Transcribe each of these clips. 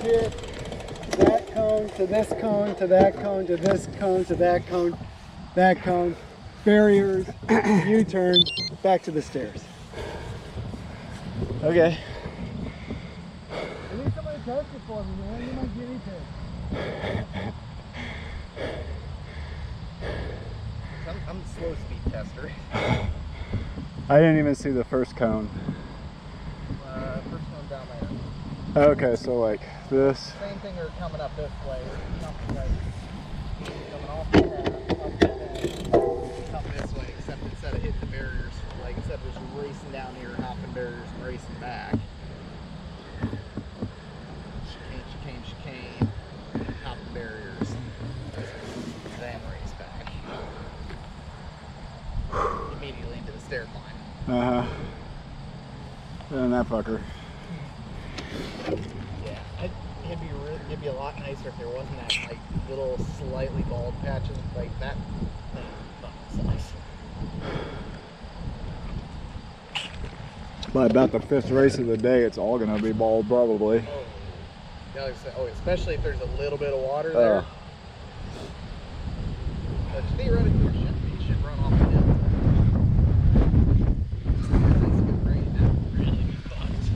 here, that cone, to this cone, to that cone, to this cone, to that cone, that cone, barriers, U-turn, back to the stairs. Okay. I need somebody to test it for me, man. You're my guinea pig. I'm the slow speed tester. I didn't even see the first cone. First one down there. Okay, so like this. Same thing are coming up this way. Coming off the path, up the path, coming this way, except instead of hitting the barriers, like instead of just racing down here, hopping barriers and racing back. Chicane, hopping barriers, then race back. Immediately into the stair climb. Uh-huh. And that fucker. Yeah, it'd be a lot nicer if there wasn't that like little slightly bald patches like that. Thing sucks. By about the 5th race of the day, it's all gonna be bald probably. Oh, yeah, like I said, especially if there's a little bit of water there. But theoretically, it should run off the hill. It's good rain now. Really be fucked.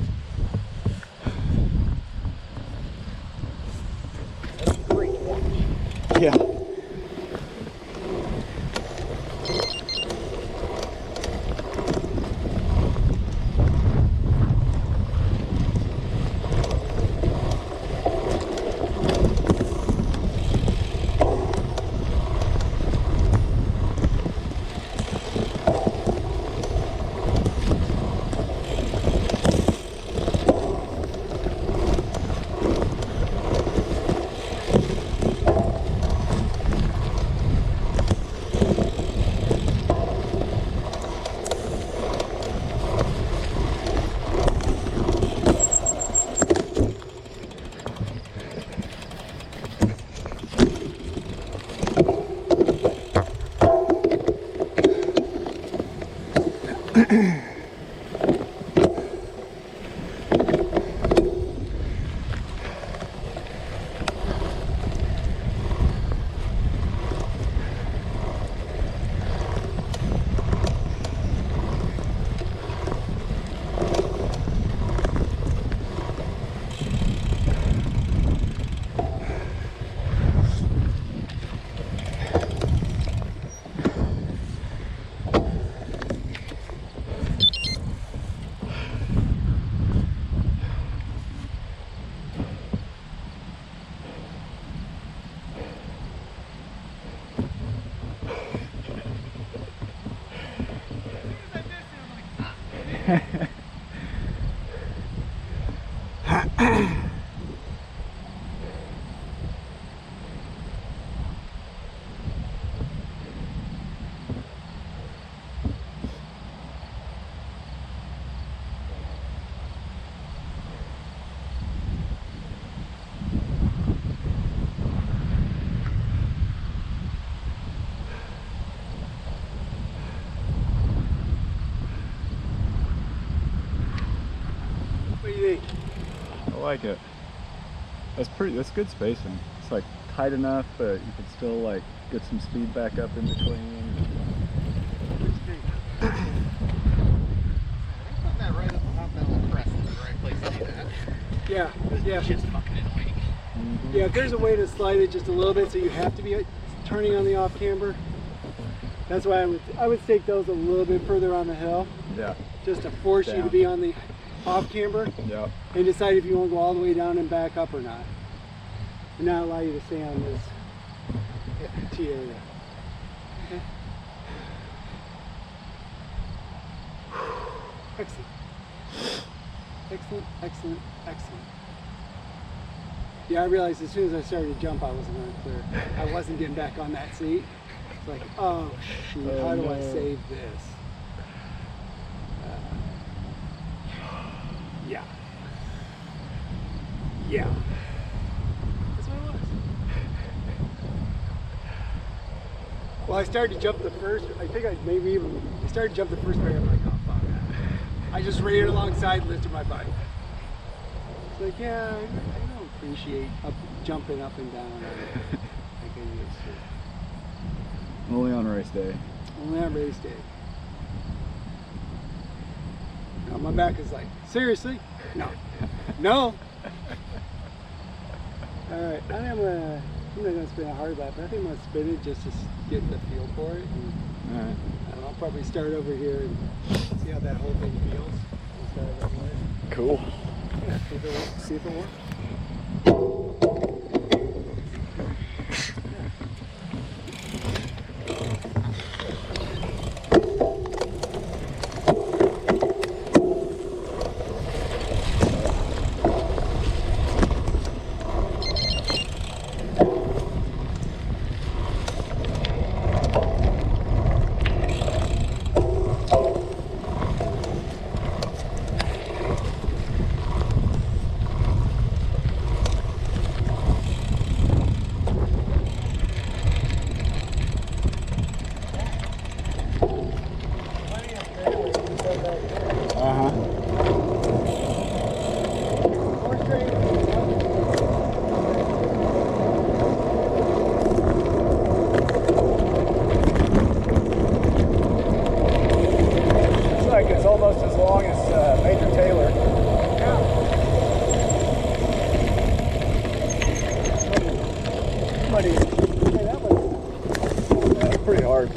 That's great to watch. Yeah. What do you think? I like it. That's good spacing. It's like tight enough, but you can still like get some speed back up in between. What do you think? Put that right up on top of that little crest is the right place to do that. Yeah, yeah. It's just fucking annoying. Yeah, if there's a way to slide it just a little bit so you have to be turning on the off camber, that's why I would stake those a little bit further on the hill, Yeah. just to force you to Down. be on the off camber Yep. and decide if you want to go all the way down and back up or not. And not allow you to stay on this T area. Okay. Excellent. Excellent, excellent, excellent. Yeah, I realized as soon as I started to jump, I wasn't going to clear. I wasn't getting back on that seat. It's like, oh shoot, Oh, how do I no. save this? Yeah. Yeah. That's what it was. Well, I started to jump the first, I think I started to jump the first barrier. I'm like, oh fuck. I just ran alongside and lifted my bike. It's like, yeah, I don't appreciate jumping up and down like I used to. Only on race day. Only on race day. Now my back is like, seriously? No. No. All right, I'm not gonna spin it hard lap, but I think I'm gonna spin it just to get the feel for it. And, All right. I don't know, I'll probably start over here and see how that whole thing feels. We'll start over here. Cool. Yeah, see if it works. See if it works. It's almost as long as Major Taylor. Buddy, hey, that was That's pretty hard.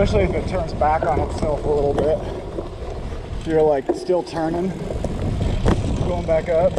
especially if it turns back on itself a little bit. If you're like still turning, going back up.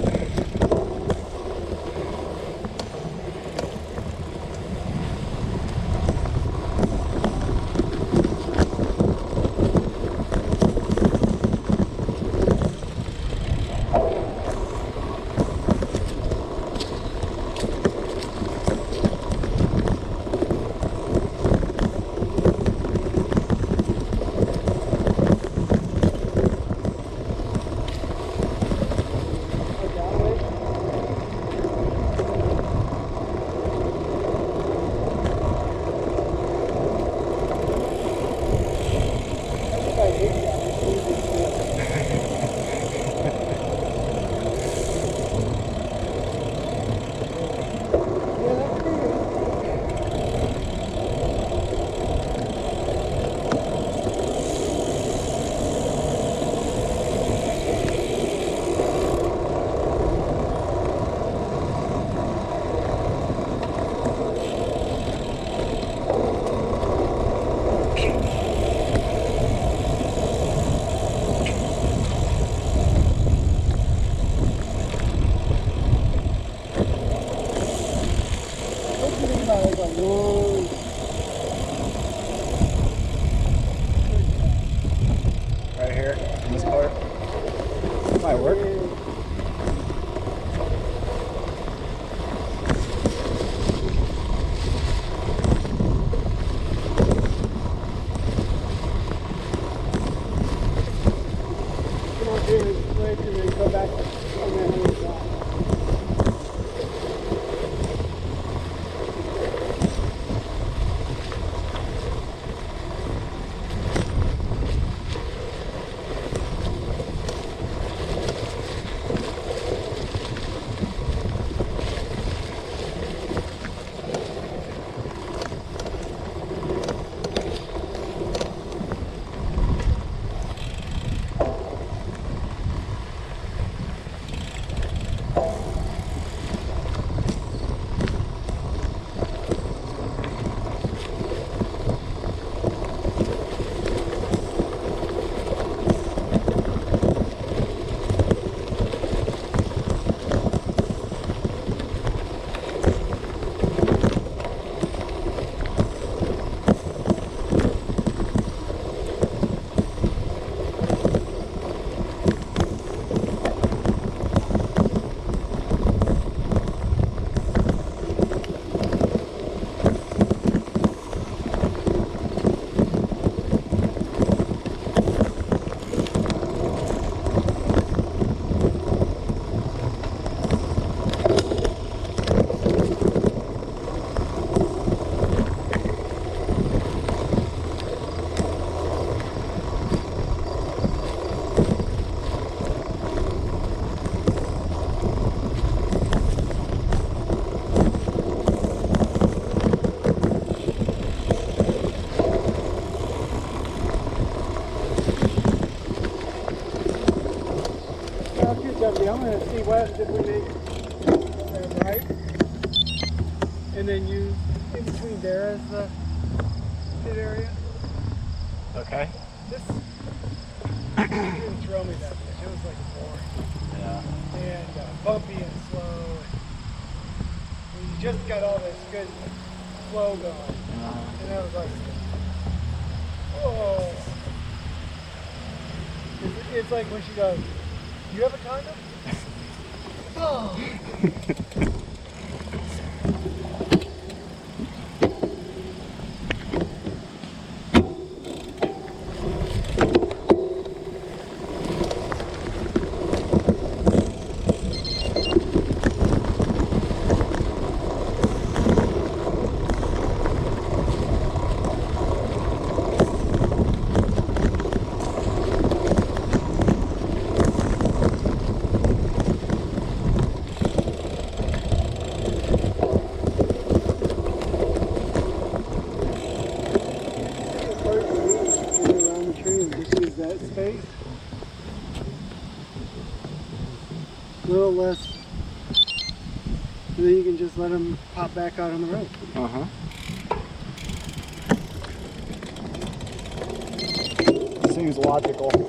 Right here, in this part. Might work. Come on, dude, wait till we go back on that other side. I'm going to see what happens if we make a right, and then use in between there as the pit area. Okay. This didn't throw me that much. It was like boring. Yeah. And bumpy and slow. And you just got all this good flow going. And I was like, oh. It's like when she goes, "Do you have a condom?" Oh. That space a little less, and then you can just let them pop back out on the road. seems logical. I'm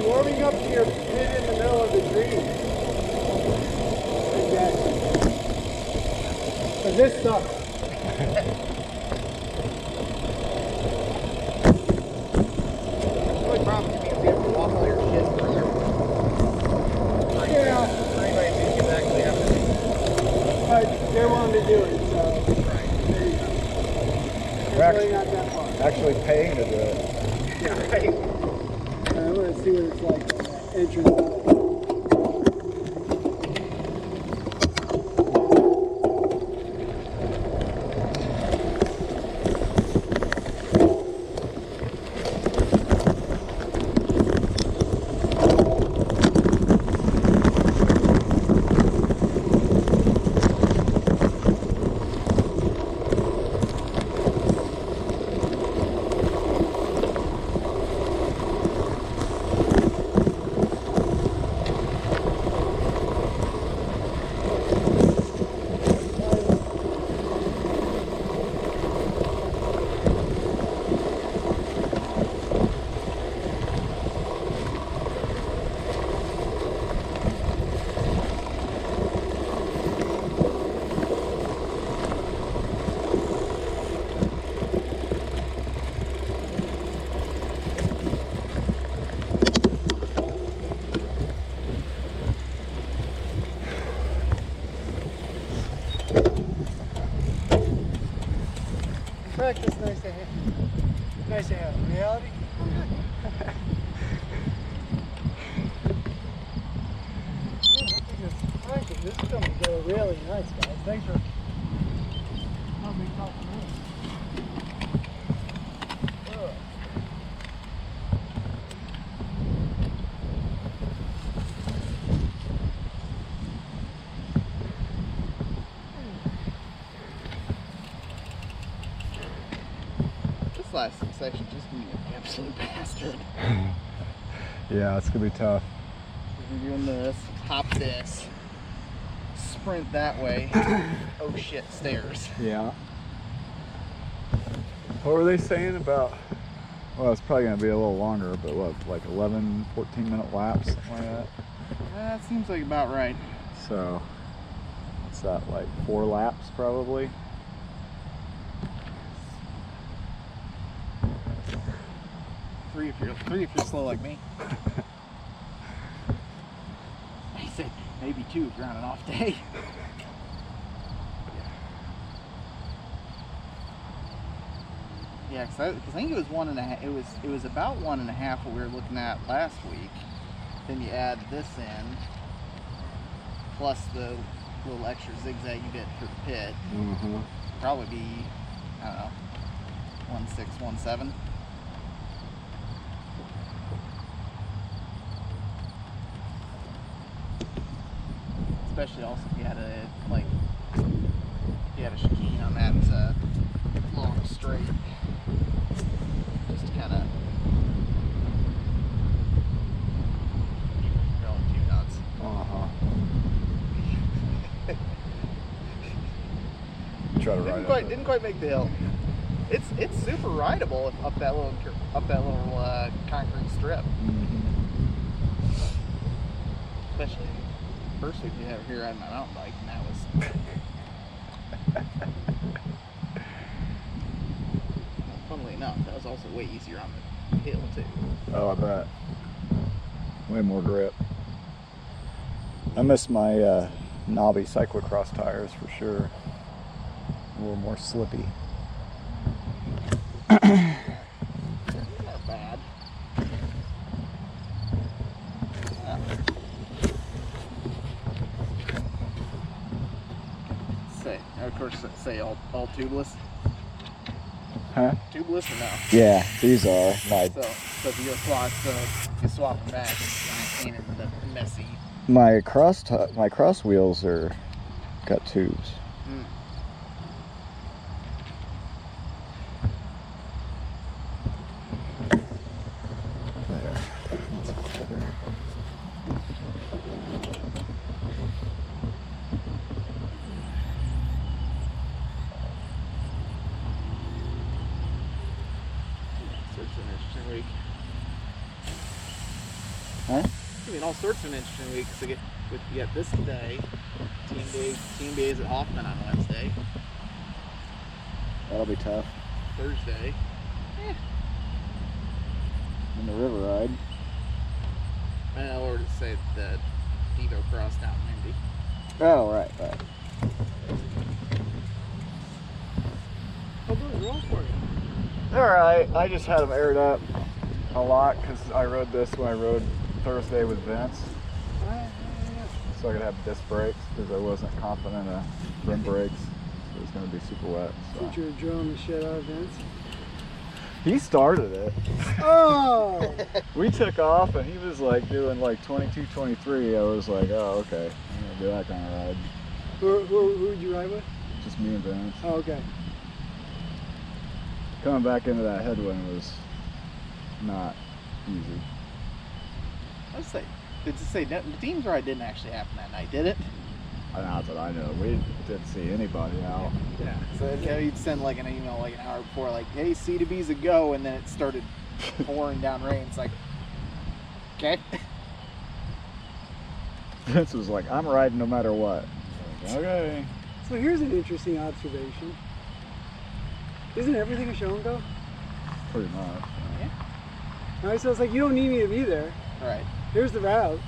warming up to your pit in the middle of the dream. Like that. But this sucks. The only problem is you have to walk all your shit further. Yeah. For anybody who can actually have to. But they wanted to do it, so Right. there you go. It's We're really not that far. actually paying to do it. Yeah, right. I want to see what it's like on that entrance. Practice nice to have. Nice to have. Reality? This is coming together really nice, guys. Thanks for helping me talk to me. This last section just gonna be an absolute bastard. Yeah, it's gonna be tough. We're doing this, hop this, sprint that way. Oh shit, stairs. Yeah. What were they saying about? Well, it's probably gonna be a little longer, but what, like 11, 14-minute laps, something like that. That seems like about right. So, what's that, like 4 laps probably? Three if you're slow like me. I said maybe 2 if you're on an off day. Yeah, because I think it was 1.5. It was about 1.5 what we were looking at last week. Then you add this in, plus the little extra zigzaggy bit for the pit. Mm-hmm. Probably be, I don't know, 1.6, 1.7. Especially also if you had a chicane on that long straight. Just kind of going too nuts. Uh-huh. Try to ride Didn't quite make the hill. It's super rideable up that little concrete strip. Mm-hmm. Especially first week you have here on my mountain bike, and that was funnily enough, that was also way easier on the hill too. Oh, I bet. Way more grip. I miss my knobby cyclocross tires for sure. A little more slippy. Not bad. Of course, say all tubeless. Huh? Tubeless or no? Yeah, these are. So if you go swap them back, it's not pain in the messy. My cross wheels are got tubes. Huh? I mean, all sorts of interesting weeks. So you get this day, team days at Hoffman on Wednesday, That'll be tough. Thursday. And the river ride. Or to say the Evo Cross down in Indy. Oh, right. How those roll for you? All right. I just had them aired up a lot because I rode this when I rode Thursday with Vince, so I could have disc brakes because I wasn't confident of rim brakes. So it was going to be super wet. So. Since you were drilling the shit out of Vince. He started it. Oh! We took off and he was like doing like 22, 23. I was like, oh, okay. I'm going to do that kind of ride. Who would you ride with? Just me and Vince. Oh, okay. Coming back into that headwind was not easy. Let's say, the team's ride didn't actually happen that night, did it? Not that I know. We didn't see anybody out. Yeah. So you'd send like an email like an hour before, like, "Hey, C to B's a go," and then it started pouring down rain. It's like, okay. Vince was like, I'm riding no matter what. Like, okay. So here's an interesting observation. Isn't everything a show and go? Pretty much. Yeah. All right, so it's like you don't need me to be there. All right. Here's the route.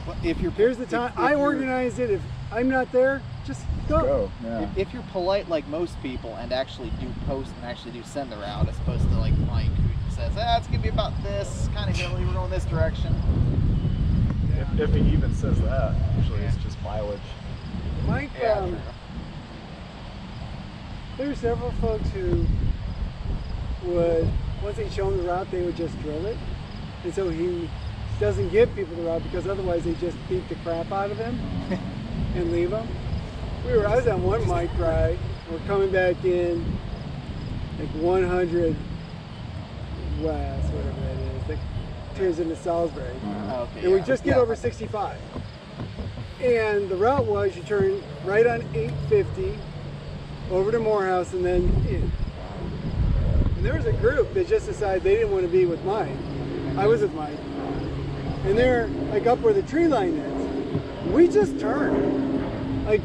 Well, if you're Here's the time. I organized it. If I'm not there, just go. Go. Yeah. If you're polite like most people and actually do post and actually do send the route, as opposed to like Mike who says, it's gonna be about this kind of hilly, we're going this direction. If he even says that, usually it's just mileage. Mike, Yeah, true. there are several folks who would, once they show him the route, they would just drill it. And so he doesn't give people the route because otherwise they just beat the crap out of him and leave him. I was on one Mike ride. We're coming back in like 100 west, whatever that is. That turns into Salisbury. Okay, And we yeah. just get over 65. And the route was you turn right on 850 over to Morehouse and then in. And there was a group that just decided they didn't want to be with Mike. I was with Mike. And they're like up where the tree line is. We just turned. Like,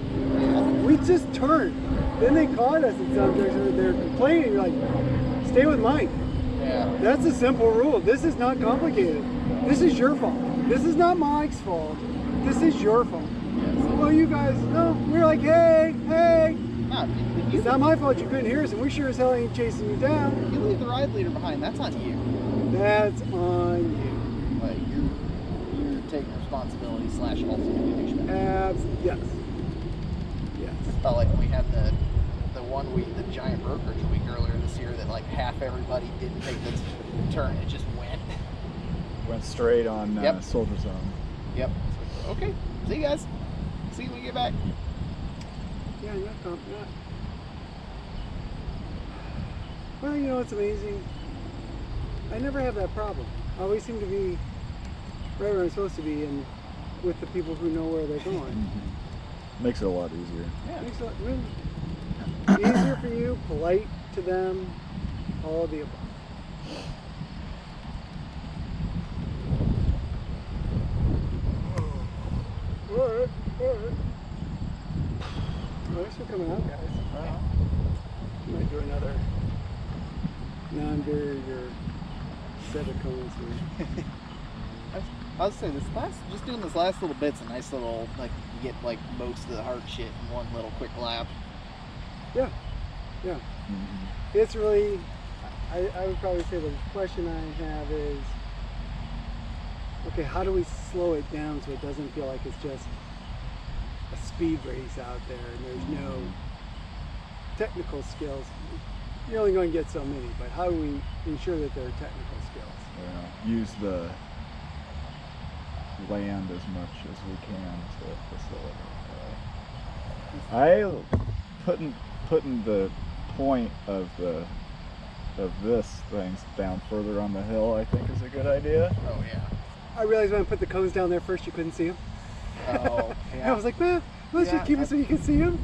we just turned. Then they caught us in some direction. They're complaining. You're like, stay with Mike. Yeah. That's a simple rule. This is not complicated. This is your fault. This is not Mike's fault. This is your fault. Well, you guys, no, we're like, hey. No, if you, It's not my fault you couldn't hear us, and we sure as hell ain't chasing you down. if you leave the ride leader behind, that's on you. That's on you. Like you're taking responsibility / ultimate douchebag. Yes. Yes. Felt like when we had the one week, the giant brokerage week earlier this year, that like half everybody didn't take the turn. It just went. Went straight on Yep. Soldier Zone. Yep. Okay. See you guys. See you when you get back. Yeah, not. Well, you know what's amazing? I never have that problem. I always seem to be right where I'm supposed to be and with the people who know where they're going. Makes it a lot easier. Yeah. Makes it really easier for you, polite to them, all of the above. Alright. Thanks for coming out, guys. I might do another non-barrier set of cones here. I was saying just doing this last little bit's a nice little, like, you get like most of the hard shit in one little quick lap. Yeah. Mm-hmm. It's really, I would probably say the question I have is, okay, how do we slow it down so it doesn't feel like it's just a speed race out there and there's no technical skills? You're only going to get so many, but how do we ensure that there are technical skills? Yeah. Use the land as much as we can to facilitate. Putting the point of this thing down further on the hill, I think, is a good idea. Oh yeah. I realized when I put the cones down there first, you couldn't see them. Oh yeah. I was like, man, let's just keep it so you can see them.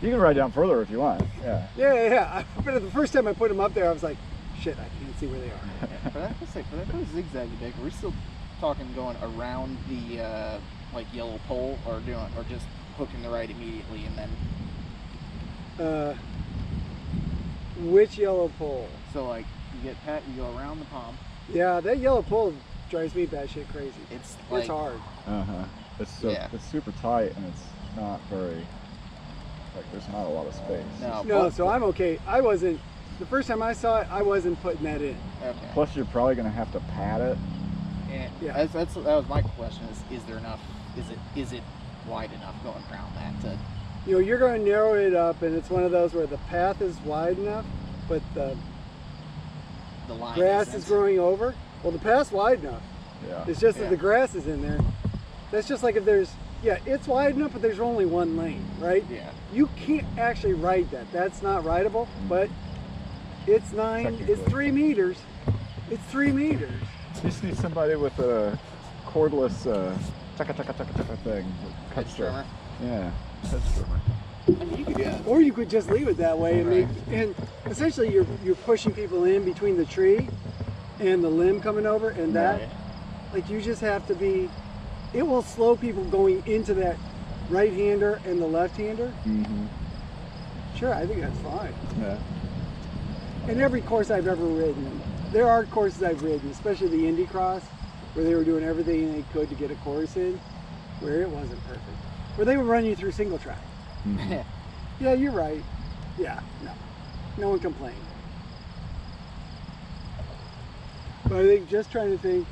You can ride down further if you want. Yeah. Yeah. But the first time I put them up there, I was like, shit, I can't see where they are. For that, for that zigzaggy deck, we're still talking going around the like yellow pole, or just hooking the right immediately and then. Which yellow pole? So like you go around the pump. Yeah, that yellow pole drives me batshit crazy. It's like, hard. It's super tight, and it's not very, like, there's not a lot of space. No, so I'm okay. I wasn't, the first time I saw it, I wasn't putting that in. Okay. Plus, you're probably going to have to pad it. And Yeah. that was my question: is there enough? Is it wide enough going around that to? You know, you're going to narrow it up, and it's one of those where the path is wide enough, but the line grass is growing over. Well, the path's wide enough. Yeah. It's just that Yeah. the grass is in there. That's just like if there's, it's wide enough, but there's only one lane, right? Yeah. You can't actually ride that. That's not rideable, but it's Technically. 3 meters. It's 3 meters. You just need somebody with a cordless chaka thing. that cuts the- trimmer. Yeah, head trimmer. I mean, you could do that. Or you could just leave it that way and and essentially you're pushing people in between the tree and the limb coming over, and that, like, you just have to be, it will slow people going into that right-hander and the left-hander. Mm-hmm. Sure, I think that's fine. Yeah. In every course I've ever ridden, there are courses I've ridden, especially the Indy Cross, where they were doing everything they could to get a course in, where it wasn't perfect. Where they would run you through single track. Mm-hmm. Yeah, you're right. Yeah, no one complained. But I think just trying to think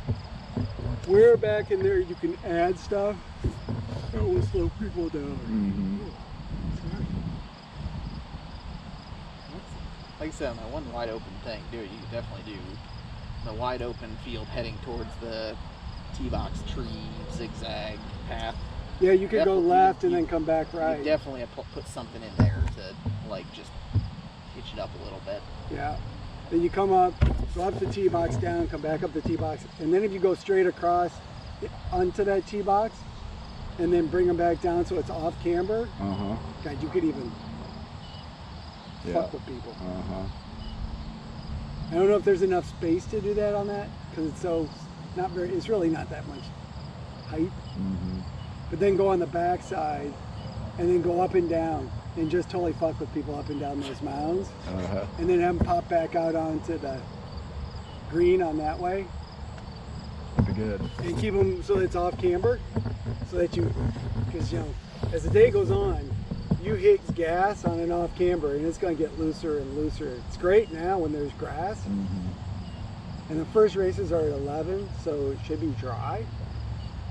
where back in there you can add stuff that will slow people down. Mm-hmm. Like I said, on that one wide open thing, you could definitely do the wide open field heading towards the tee box tree zigzag path. Yeah, you could go Definitely, left and you- then come back right. You definitely have put something in there to like just hitch it up a little bit. Yeah. Then you come up, go up the tee box down, come back up the tee box, and then if you go straight across onto that tee box, and then bring them back down so it's off camber, Uh-huh. God, you could even fuck with people. Uh-huh. I don't know if there's enough space to do that on that, because it's really not that much height. Mm-hmm. But then go on the back side, and then go up and down, and just totally fuck with people up and down those mounds. Uh-huh. And then have them pop back out onto the green on that way, That'd be good. and keep them so it's off camber, so that because as the day goes on, you hit gas on and off camber, and it's going to get looser and looser. It's great now when there's grass, Mm-hmm. and the first races are at 11, so it should be dry.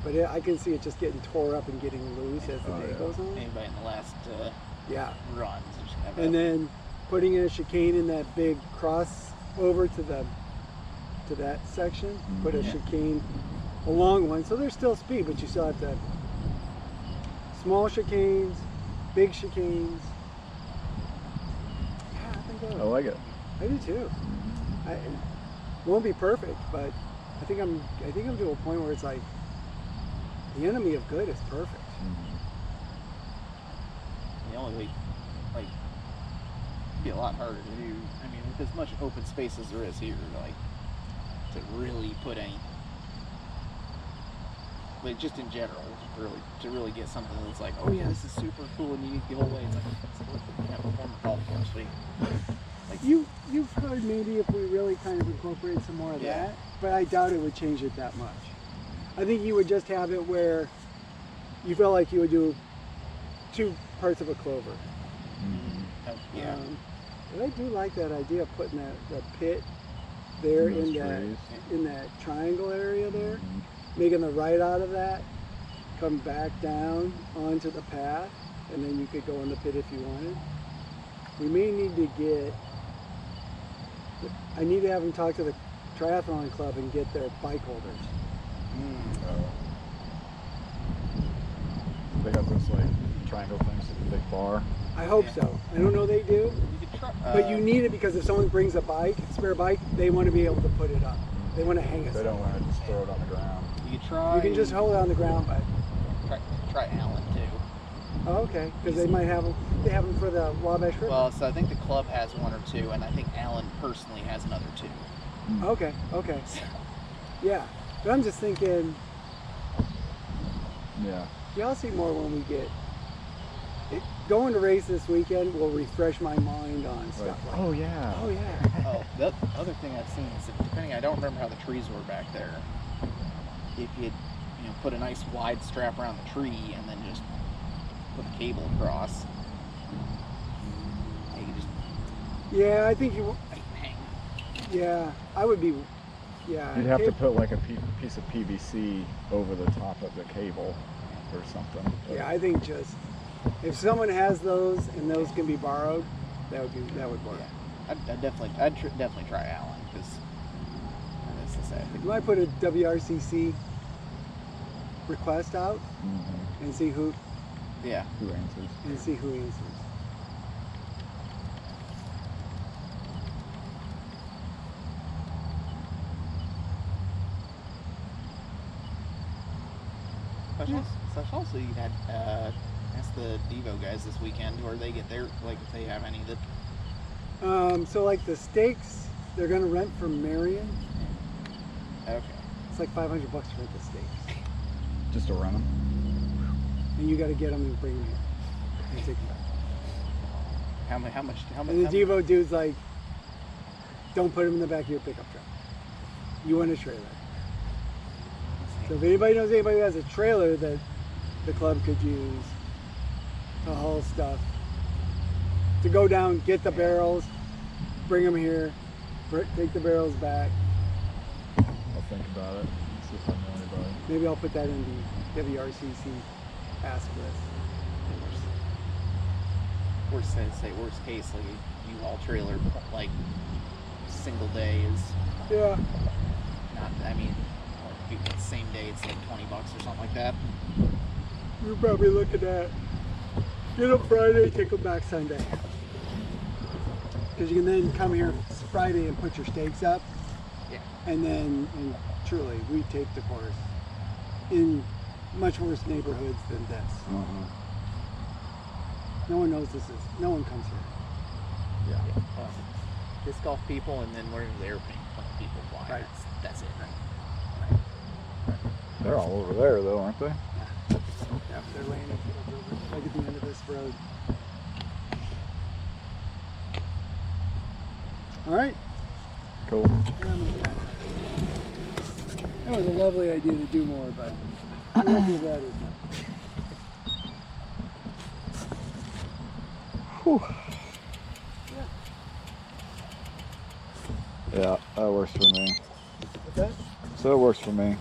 But I can see it just getting tore up and getting loose as the day goes on. Anybody in the last Yeah. runs just have And then putting in a chicane in that big cross over to that section, put a Yeah. chicane, a long one, so there's still speed, but you still have to have small chicanes, big chicanes. Yeah, I think I like it. I do too. It won't be perfect, but I think I'm to a point where it's like the enemy of good is perfect. Mm-hmm. the only way, like, it'd be a lot harder to do. I mean, with as much open space as there is here, like, to really put any, like, just in general, to really get something that's like, oh yeah, this is super cool and unique giveaway. It's like, you have a former golf course, like, You've heard maybe if we really kind of incorporate some more of Yeah. that, but I doubt it would change it that much. I think you would just have it where you felt like you would do 2 parts of a clover. yeah. But I do like that idea of putting the pit there In those in trees. that triangle area there, Mhm. making the right out of that, come back down onto the path, and then you could go in the pit if you wanted. We may need to I need to have them talk to the triathlon club and get their bike holders. They got those like triangle things with the big bar. I hope Yeah. so. I don't know they do, You could try, but you need it because if someone brings a spare bike, they want to be able to put it up. They want to hang it. They don't want to just throw it on the ground. You could try. You can just hold it on the ground, but try Allen too. oh, okay, because they might have them. They have them for the Wabash River. Well, so I think the club has 1 or 2, and I think Allen personally has another 2. Okay. Yeah. But I'm just thinking, Yeah. yeah, I'll see more when we get. Going to race this weekend will refresh my mind on stuff Like, like oh yeah. oh yeah. Oh, the other thing I've seen is that depending, I don't remember how the trees were back there. If you'd, put a nice wide strap around the tree and then just put a cable across, you could just Yeah, I think you. hang. Yeah, I would be. Yeah. You'd have to put like a piece of PVC over the top of the cable or something. But Yeah, I think just if someone has those and those can be borrowed, that would work. Yeah, I'd definitely try Allen because as I say, I think You might put a WRCC request out Mhm. and see who yeah. Who answers? answers. Also, you had ask the Devo guys this weekend where they get their if they have any that. So like the steaks, they're gonna rent from Marion. Okay. It's like $500 to rent the steaks, Just to run them? and you got to get them and bring them here and take them back. How much? And the Devo dude's like, don't put them in the back of your pickup truck. You want a trailer. So if anybody knows anybody who has a trailer that the club could use to haul stuff, to go down, get the barrels, bring them here, take the barrels back. I'll think about it. See if I know anybody. Maybe I'll put that in the WRCC ask list. Worst case, like a U-Haul trailer, like single day is Yeah. not. I mean, if it's the same day, it's like $20 or something like that. You're probably looking at get them Friday, take them back Sunday. Because you can then come here Friday and put your stakes up. Yeah. And then, truly, we take the course in much worse neighborhoods than this. No one knows no one comes here. Yeah. Disc golf people, and then learning the airplane people flying. Right. That's it. They're all over there though, aren't they? Yeah, they're landing like at the end of this road. All right. Cool. That was a lovely idea to do more, but I don't do that as much. Whew. Yeah, that works for me. What's that? So it works for me.